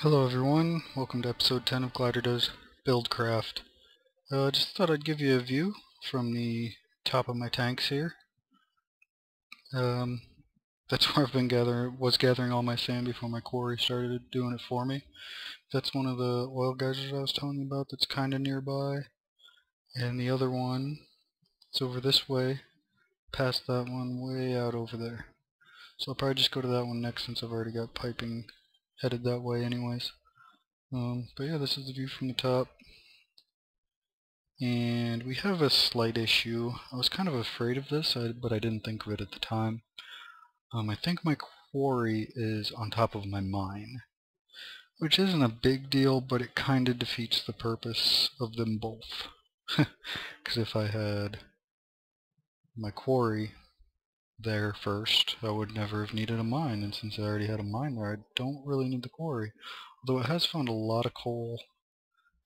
Hello everyone, welcome to episode 10 of Glyder does Buildcraft. Just thought I'd give you a view from the top of my tanks here. That's where I've been gathering all my sand before my quarry started doing it for me. That's one of the oil geysers I was telling you about that's kinda nearby. And the other one is over this way, past that one, way out over there. So I'll probably just go to that one next since I've already got piping headed that way anyways. But yeah, this is the view from the top. And we have a slight issue. I was kind of afraid of this, but I didn't think of it at the time. I think my quarry is on top of my mine, which isn't a big deal, but it kind of defeats the purpose of them both. Because if I had my quarry there first, I would never have needed a mine, and since I already had a mine there, I don't really need the quarry. Although it has found a lot of coal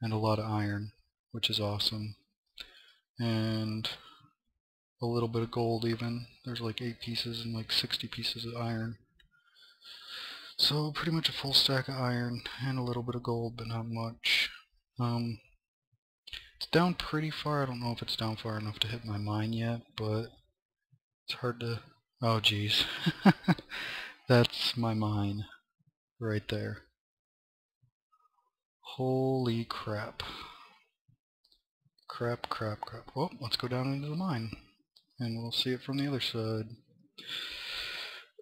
and a lot of iron, which is awesome. And a little bit of gold even. There's like 8 pieces and like 60 pieces of iron. So pretty much a full stack of iron and a little bit of gold, but not much. It's down pretty far. I don't know if it's down far enough to hit my mine yet, but it's hard to... Oh geez. That's my mine right there. Holy crap. Crap. Well, let's go down into the mine and we'll see it from the other side.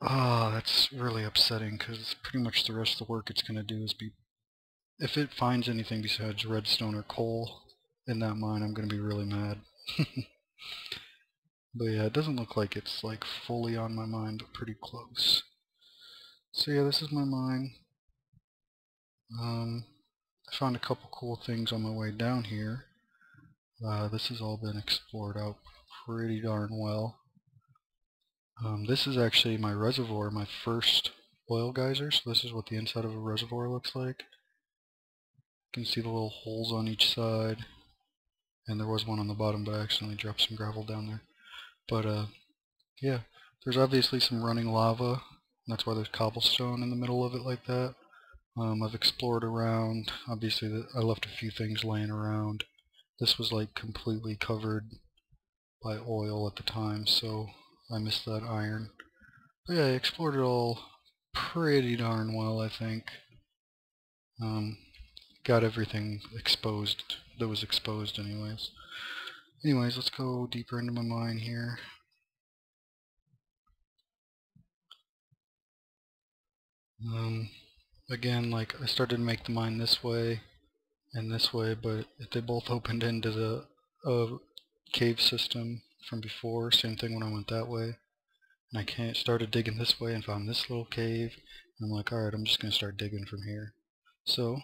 Ah, that's really upsetting because pretty much the rest of the work it's going to do is be... If it finds anything besides redstone or coal in that mine, I'm going to be really mad. But yeah, it doesn't look like it's like fully on my mine, but pretty close. So yeah, this is my mine. I found a couple cool things on my way down here. This has all been explored out pretty darn well. This is actually my reservoir, my first oil geyser, so this is what the inside of a reservoir looks like. You can see the little holes on each side, and there was one on the bottom, but I accidentally dropped some gravel down there. But yeah, there's obviously some running lava, and that's why there's cobblestone in the middle of it like that. I've explored around. Obviously I left a few things laying around. This was like completely covered by oil at the time, so I missed that iron. But yeah, I explored it all pretty darn well, I think. Got everything exposed that was exposed anyways. Anyways, let's go deeper into my mine here. Again, like I started to make the mine this way and this way, but they both opened into the cave system from before. Same thing when I went that way. And I started digging this way and found this little cave. And I'm like, alright, I'm just going to start digging from here. So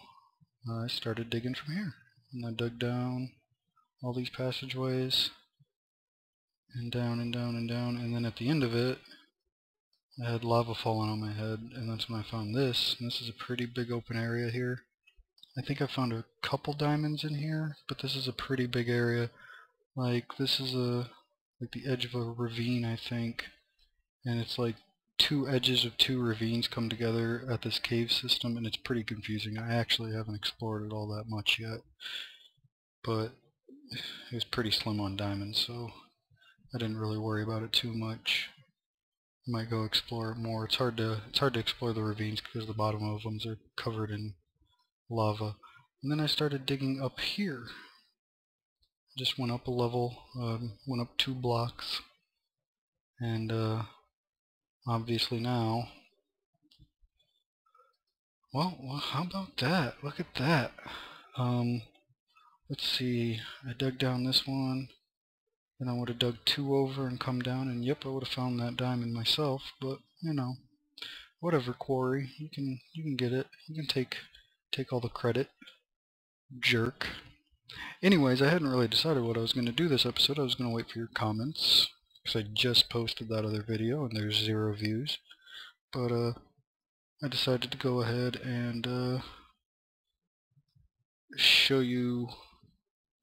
I started digging from here. And I dug down all these passageways. And down and down and down. And then at the end of it, I had lava falling on my head. And that's when I found this. And this is a pretty big open area here. I think I found a couple diamonds in here, but this is a pretty big area. Like this is like the edge of a ravine, I think, and it's like two edges of two ravines come together at this cave system, and it's pretty confusing. I actually haven't explored it all that much yet, but it was pretty slim on diamonds, so I didn't really worry about it too much. I might go explore it more. It's hard to explore the ravines because the bottom of them are covered in lava. And then I started digging up here. Just went up a level, went up 2 blocks, and obviously now, well, how about that? Look at that. Let's see, I dug down this one, then I would have dug 2 over and come down, and yep, I would have found that diamond myself, but you know, whatever, quarry, you can get it. You can take all the credit, jerk. Anyways, I hadn't really decided what I was going to do this episode. I was going to wait for your comments, because I just posted that other video and there's 0 views. But I decided to go ahead and show you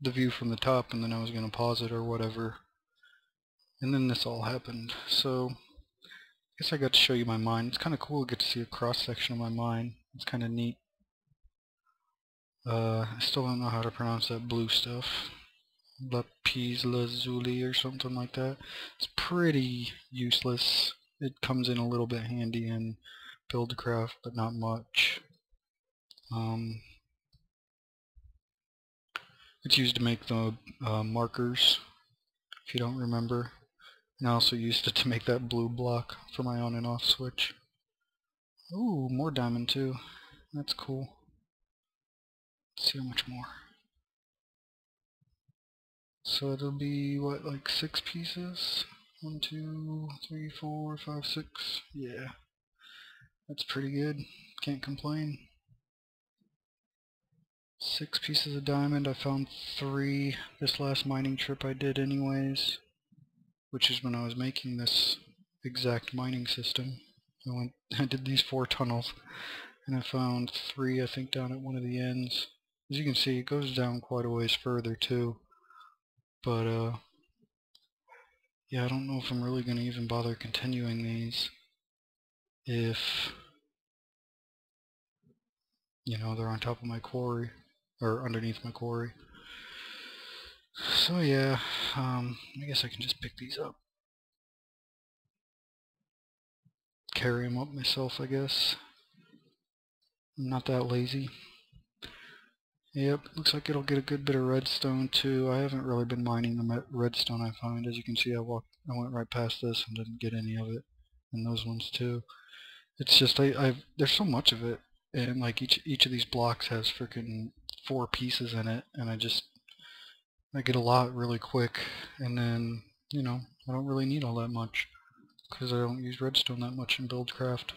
the view from the top, and then I was going to pause it or whatever. And then this all happened. So I guess I got to show you my mine. It's kind of cool to get to see a cross section of my mine. It's kind of neat. I still don't know how to pronounce that blue stuff. Lapis lazuli or something like that. It's pretty useless. It comes in a little bit handy in Buildcraft, but not much. It's used to make the markers, if you don't remember. And I also used it to make that blue block for my on and off switch. Ooh, more diamond too. That's cool. Let's see how much more. So it'll be, what, like 6 pieces? 1, 2, 3, 4, 5, 6. Yeah. That's pretty good. Can't complain. 6 pieces of diamond. I found 3 this last mining trip I did anyways, which is when I was making this exact mining system. I did these 4 tunnels, and I found 3, I think, down at one of the ends. As you can see, it goes down quite a ways further too. But yeah, I don't know if I'm really going to even bother continuing these if, you know, they're on top of my quarry, or underneath my quarry. So yeah, I guess I can just pick these up. Carry them up myself, I guess. I'm not that lazy. Yep, looks like it'll get a good bit of redstone too. I haven't really been mining the redstone I find. As you can see, I went right past this and didn't get any of it, and those ones too. It's just there's so much of it, and like each of these blocks has freaking 4 pieces in it, and I get a lot really quick, and then, you know, I don't really need all that much because I don't use redstone that much in Buildcraft.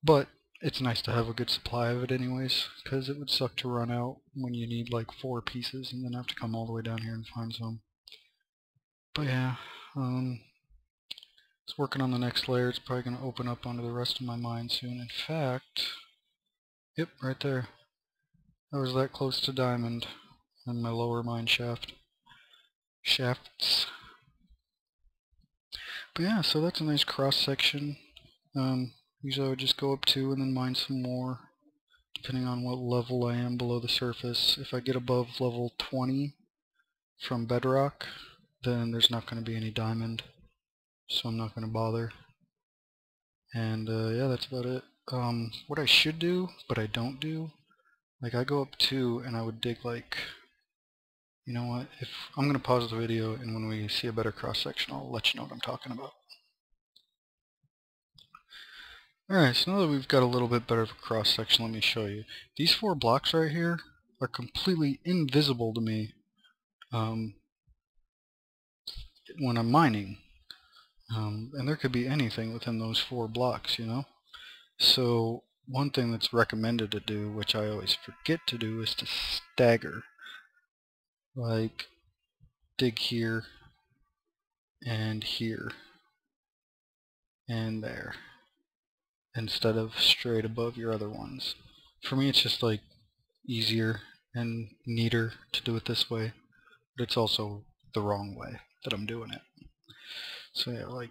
But it's nice to have a good supply of it anyways, because it would suck to run out when you need like 4 pieces and then have to come all the way down here and find some. But yeah, it's working on the next layer. It's probably going to open up onto the rest of my mine soon. In fact, yep, right there. I was that close to diamond in my lower mine shafts. But yeah, so that's a nice cross section. Usually I would just go up 2 and then mine some more, depending on what level I am below the surface. If I get above level 20 from bedrock, then there's not going to be any diamond, so I'm not going to bother. And yeah, that's about it. What I should do, but I don't do, like I go up 2 and I would dig like, you know what, if I'm going to pause the video, and when we see a better cross section I'll let you know what I'm talking about. Alright, so now that we've got a little bit better of a cross section, let me show you. These 4 blocks right here are completely invisible to me when I'm mining. And there could be anything within those 4 blocks, you know? So one thing that's recommended to do, which I always forget to do, is to stagger. Like, dig here, and here, and there, instead of straight above your other ones. For me, it's just like easier and neater to do it this way, but it's also the wrong way that I'm doing it. So yeah, like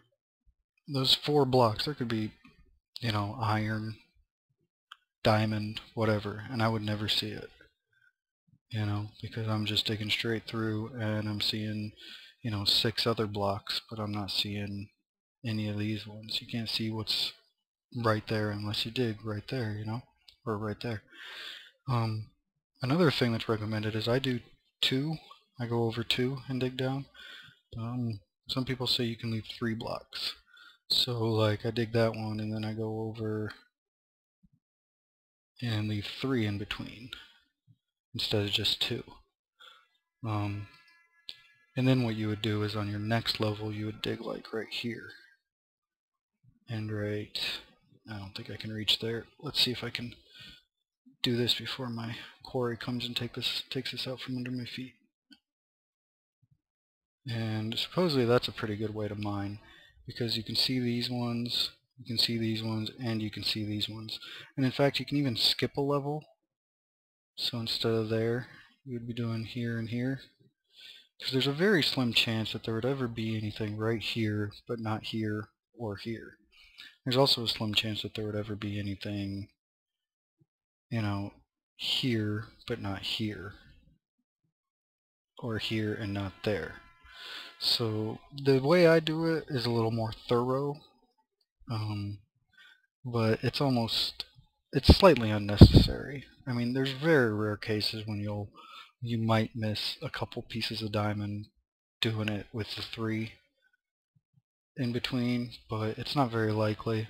those 4 blocks, there could be, you know, iron, diamond, whatever, and I would never see it, you know, because I'm just digging straight through and I'm seeing, you know, 6 other blocks, but I'm not seeing any of these ones. You can't see what's right there unless you dig right there, you know, or right there. Another thing that's recommended is I do 2. I go over 2 and dig down. Some people say you can leave 3 blocks. So like I dig that one and then I go over and leave 3 in between instead of just 2. And then what you would do is on your next level you would dig like right here. And right, I don't think I can reach there. Let's see if I can do this before my quarry comes and takes this out from under my feet. And supposedly that's a pretty good way to mine, because you can see these ones, you can see these ones, and you can see these ones. And in fact you can even skip a level. So instead of there, you would be doing here and here. Because there's a very slim chance that there would ever be anything right here, but not here or here. There's also a slim chance that there would ever be anything, you know, here, but not here. Or here and not there. So the way I do it is a little more thorough, but it's slightly unnecessary. I mean, there's very rare cases when you might miss a couple pieces of diamond doing it with the 3 in between, but it's not very likely.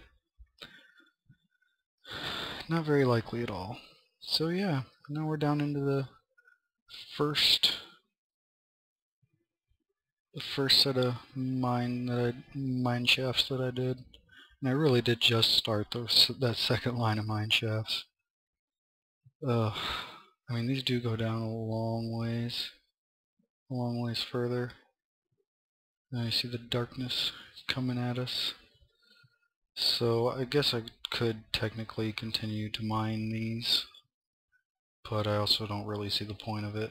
Not very likely at all. So yeah, now we're down into the first set of mine shafts that I did. And I really did just start that second line of mine shafts. I mean, these do go down a long ways further. Now you see the darkness coming at us. So I guess I could technically continue to mine these, but I also don't really see the point of it.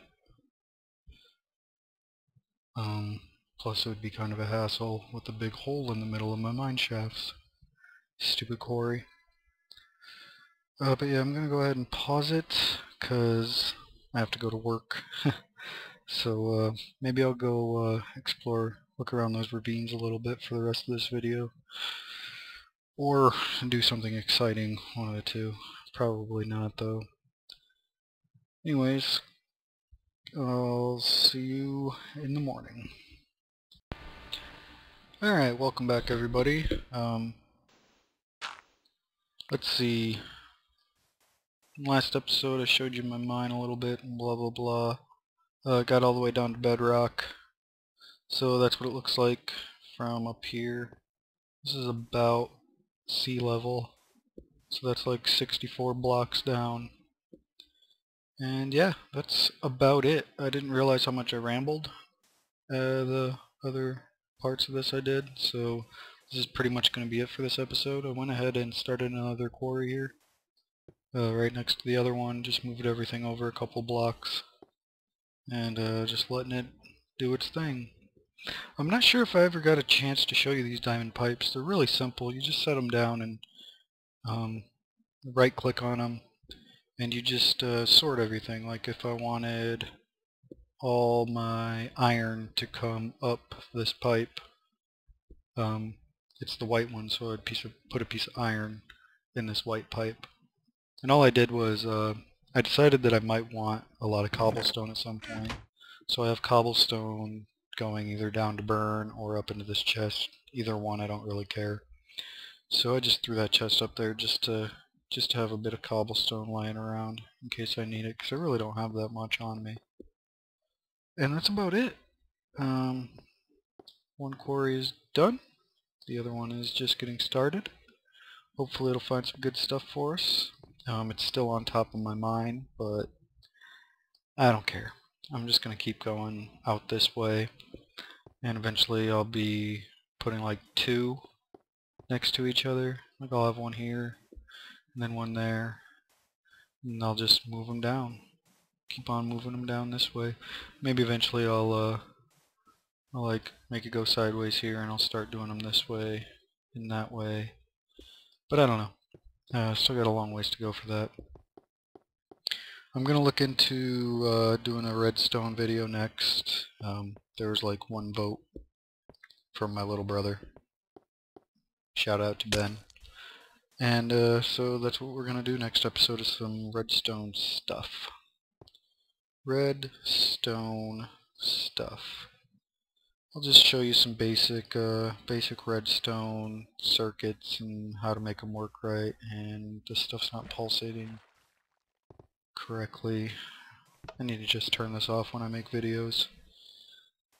Plus it would be kind of a hassle with a big hole in the middle of my mine shafts. Stupid quarry. But yeah, I'm going to go ahead and pause it, because I have to go to work. So maybe I'll go look around those ravines a little bit for the rest of this video. Or do something exciting, one of the two. Probably not, though. Anyways, I'll see you in the morning. Alright, welcome back everybody. Let's see. Last episode I showed you my mine a little bit and blah blah blah. Got all the way down to bedrock. So that's what it looks like from up here. This is about sea level. So that's like 64 blocks down. And yeah, that's about it. I didn't realize how much I rambled. The other parts of this I did, so this is pretty much going to be it for this episode. I went ahead and started another quarry here. Right next to the other one, just moved everything over a couple blocks. And just letting it do its thing. I'm not sure if I ever got a chance to show you these diamond pipes. They're really simple. You just set them down and right click on them. And you just sort everything. Like if I wanted all my iron to come up this pipe, it's the white one, so I'd put a piece of iron in this white pipe. And all I did was I decided that I might want a lot of cobblestone at some point. So I have cobblestone going either down to burn or up into this chest. Either one, I don't really care. So I just threw that chest up there just to have a bit of cobblestone lying around in case I need it, because I really don't have that much on me. And that's about it. One quarry is done. The other one is just getting started. Hopefully it'll find some good stuff for us. It's still on top of my mine, but I don't care. I'm just going to keep going out this way, and eventually I'll be putting like 2 next to each other. Like I'll have one here, and then one there, and I'll just move them down. Keep on moving them down this way. Maybe eventually I'll like make it go sideways here, and I'll start doing them this way and that way. But I don't know. Still got a long ways to go for that. I'm gonna look into doing a redstone video next. There was like 1 vote from my little brother. Shout out to Ben. And so that's what we're gonna do next episode, is some redstone stuff. Redstone stuff. I'll just show you some basic redstone circuits and how to make them work right, and this stuff's not pulsating correctly. I need to just turn this off when I make videos,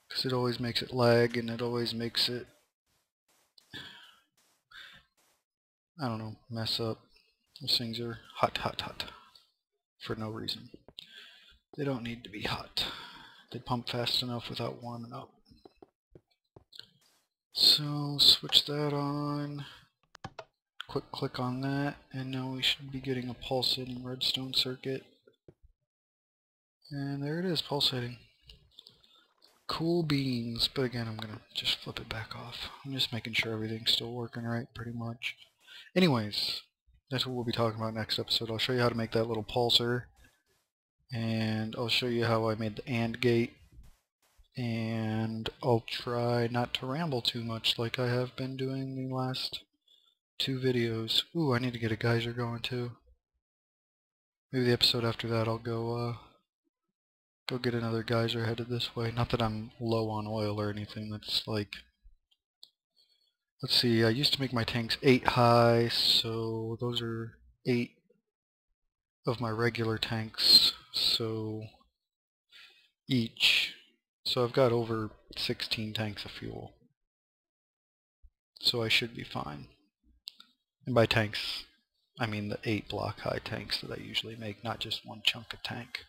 because it always makes it lag, and it always makes it, I don't know, mess up. Those things are hot for no reason. They don't need to be hot. They pump fast enough without warming up. So switch that on, quick click on that, and now we should be getting a pulsating redstone circuit. And there it is, pulsating. Cool beans. But again, I'm gonna just flip it back off. I'm just making sure everything's still working right, pretty much. Anyways, that's what we'll be talking about next episode. I'll show you how to make that little pulsar, and I'll show you how I made the AND gate, and I'll try not to ramble too much like I have been doing the last 2 videos. Ooh, I need to get a geyser going too. Maybe the episode after that I'll go get another geyser headed this way. Not that I'm low on oil or anything. That's like, let's see, I used to make my tanks 8 high, so those are 8 of my regular tanks, so each. So I've got over 16 tanks of fuel. So I should be fine. And by tanks, I mean the 8 block high tanks that I usually make, not just one chunk of tank.